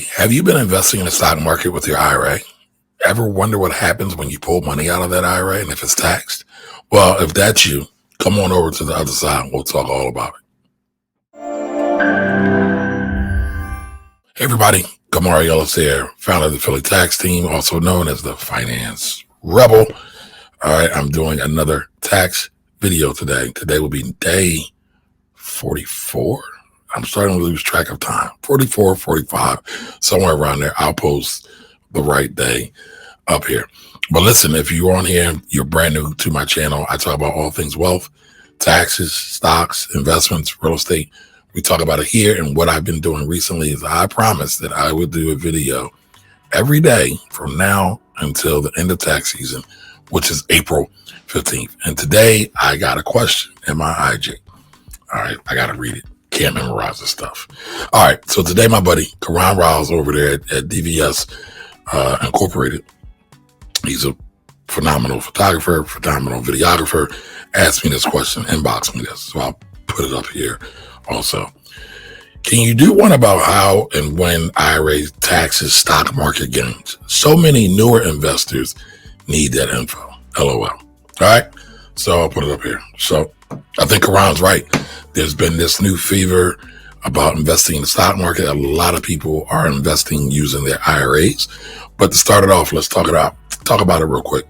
Have you been investing in the stock market with your IRA? Ever wonder what happens when you pull money out of that IRA and if it's taxed? Well, if that's you, come on over to the other side and we'll talk all about it. Hey everybody, Kamari Ellis here, founder of the Philly Tax Team, also known as the Finance Rebel. All right, I'm doing another tax video today. Today will be day 44. I'm starting to lose track of time. 44, 45, somewhere around there. I'll post the right day up here. But listen, if you're on here, you're brand new to my channel. I talk about all things wealth, taxes, stocks, investments, real estate. We talk about it here. And what I've been doing recently is I promised that I would do a video every day from now until the end of tax season, which is April 15th. And today I got a question in my IG. All right, I got to read it. Can't memorize this stuff. All right, so today my buddy Karan Riles over there at DVS Incorporated, he's a phenomenal photographer, phenomenal videographer, asked me this question, inboxed me this, so I'll put it up here also. Can you do one about how and when IRA taxes stock market gains? So many newer investors need that info. LOL. All right, so I'll put it up here. So I think Karan's right. There's been this new fever about investing in the stock market. A lot of people are investing using their IRAs. But to start it off, let's talk about it real quick.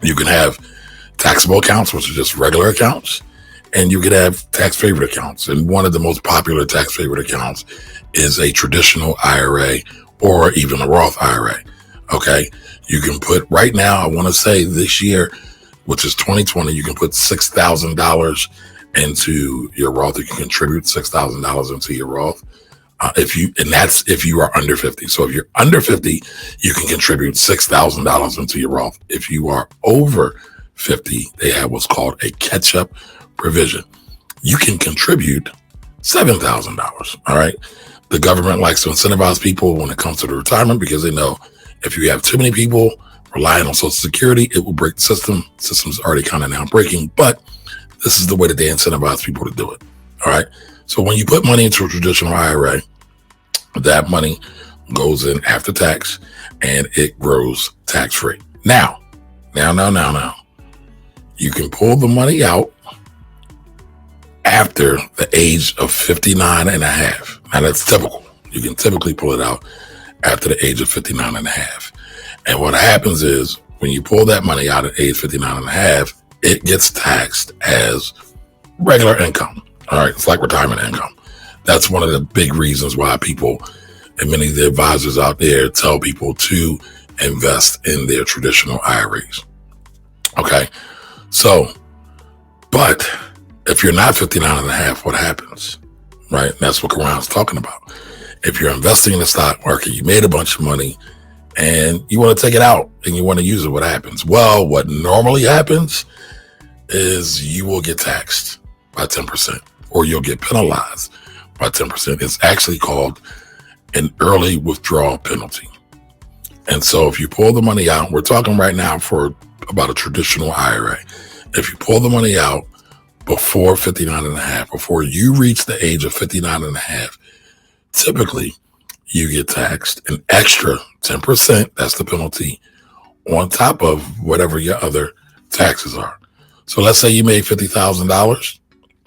You can have taxable accounts, which are just regular accounts, and you can have tax favored accounts. And one of the most popular tax favored accounts is a traditional IRA or even a Roth IRA. Okay. You can put right now, I want to say this year, which is 2020, you can put $6,000 into your Roth. You can contribute $6,000 into your Roth. That's if you are under 50. So if you're under 50, you can contribute $6,000 into your Roth. If you are over 50, they have what's called a catch-up provision. You can contribute $7,000. All right. The government likes to incentivize people when it comes to the retirement because they know if you have too many people relying on Social Security, it will break the system. System's already kind of now breaking, but this is the way that they incentivize people to do it. All right. So when you put money into a traditional IRA, that money goes in after tax and it grows tax free. Now, you can pull the money out after the age of 59 and a half. Now that's typical. You can typically pull it out after the age of 59 and a half. And what happens is when you pull that money out at age 59 and a half, it gets taxed as regular income. All right. It's like retirement income. That's one of the big reasons why people and many of the advisors out there tell people to invest in their traditional IRAs. Okay. So, but if you're not 59 and a half, what happens? Right. That's what Karan's talking about. If you're investing in the stock market, you made a bunch of money and you want to take it out and you want to use it, what happens? Well, what normally happens is you will get taxed by 10% or you'll get penalized by 10%. It's actually called an early withdrawal penalty. And so if you pull the money out, we're talking right now for about a traditional IRA. If you pull the money out before 59 and a half, before you reach the age of 59 and a half, typically you get taxed an extra 10%. That's the penalty on top of whatever your other taxes are. So let's say you made $50,000.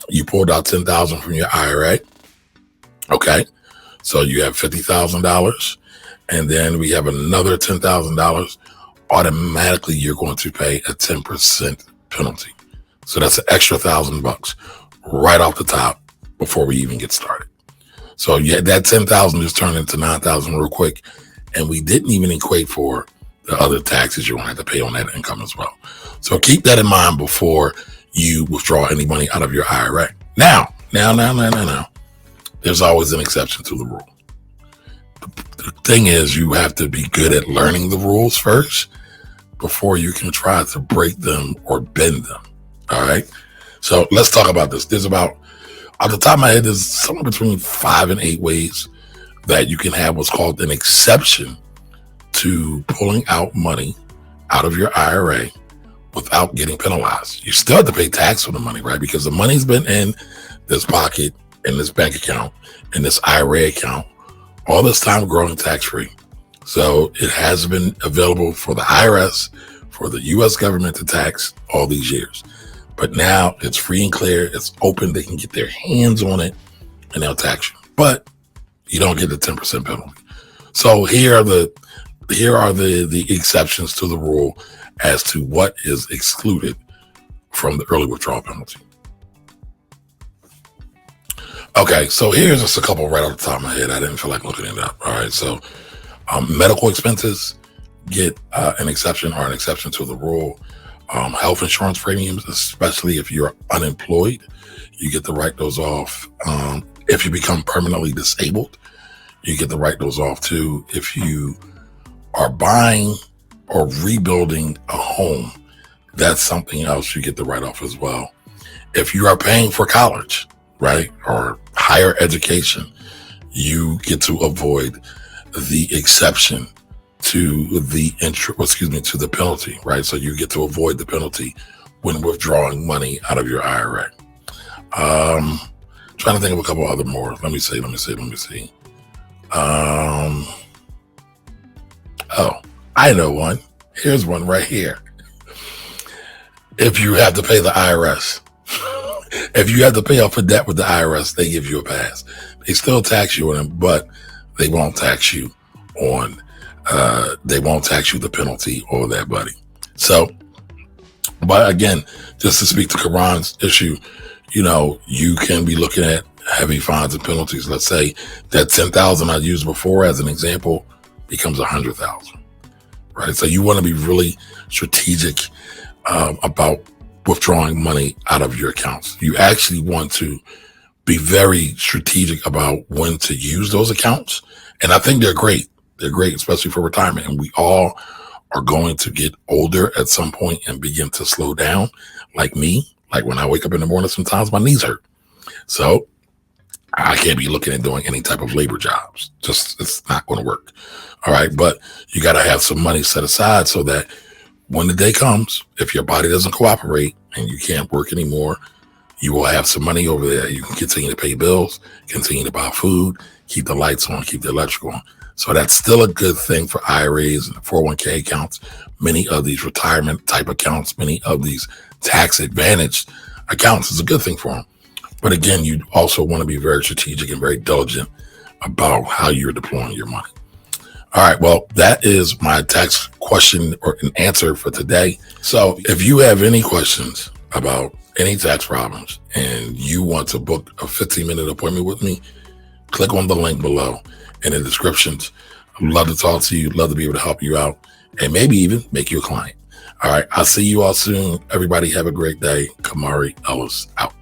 You pulled out $10,000 from your IRA. Okay. So you have $50,000 and then we have another $10,000. Automatically, you're going to pay a 10% penalty. So that's an extra $1,000 right off the top before we even get started. So yeah, that 10,000 just turned into 9,000 real quick. And we didn't even equate for the other taxes you're going to have to pay on that income as well. So keep that in mind before you withdraw any money out of your IRA. Now, there's always an exception to the rule. The thing is, you have to be good at learning the rules first before you can try to break them or bend them. All right. So let's talk about this. There's about, off the top of my head, there's somewhere between 5 and 8 ways that you can have what's called an exception to pulling out money out of your IRA without getting penalized. You still have to pay tax on the money, right? Because the money's been in this pocket, in this bank account, in this IRA account all this time growing tax-free. So it has been available for the IRS, for the U.S. government to tax all these years. But now it's free and clear. It's open. They can get their hands on it and they'll tax you. But you don't get the 10% penalty. So here are the exceptions to the rule as to what is excluded from the early withdrawal penalty. Okay, so here's just a couple right off the top of my head. I didn't feel like looking it up. All right, so medical expenses get an exception to the rule. Health insurance premiums, especially if you're unemployed, you get to write those off. If you become permanently disabled, you get to write those off too. If you are buying or rebuilding a home, that's something else you get to write off as well. If you are paying for college, right, or higher education, you get to avoid the exception to the to the penalty, right? So you get to avoid the penalty when withdrawing money out of your IRA. Trying to think of a couple other more. Let me see. Oh, I know one. Here's one right here. If you have to pay the IRS, if you have to pay off a debt with the IRS, they give you a pass. They still tax you on them, but they won't tax you on, the penalty or that, buddy. So, but again, just to speak to Karan's issue, you can be looking at heavy fines and penalties. Let's say that 10,000 I used before as an example becomes 100,000, right? So you want to be really strategic about withdrawing money out of your accounts. You actually want to be very strategic about when to use those accounts. And I think they're great. They're great, especially for retirement. And we all are going to get older at some point and begin to slow down. Like me, like when I wake up in the morning, sometimes my knees hurt. So I can't be looking at doing any type of labor jobs. Just, it's not going to work. All right. But you got to have some money set aside so that when the day comes, if your body doesn't cooperate and you can't work anymore, you will have some money over there. You can continue to pay bills, continue to buy food, keep the lights on, keep the electric on. So that's still a good thing for IRAs and 401k accounts, many of these retirement type accounts, many of these tax advantaged accounts is a good thing for them. But again, you also want to be very strategic and very diligent about how you're deploying your money. All right, well, that is my tax question or an answer for today. So if you have any questions about any tax problems and you want to book a 15-minute appointment with me, click on the link below in the descriptions. I'd love to talk to you, love to be able to help you out, and maybe even make you a client. All right, I'll see you all soon. Everybody have a great day. Kamari Ellis out.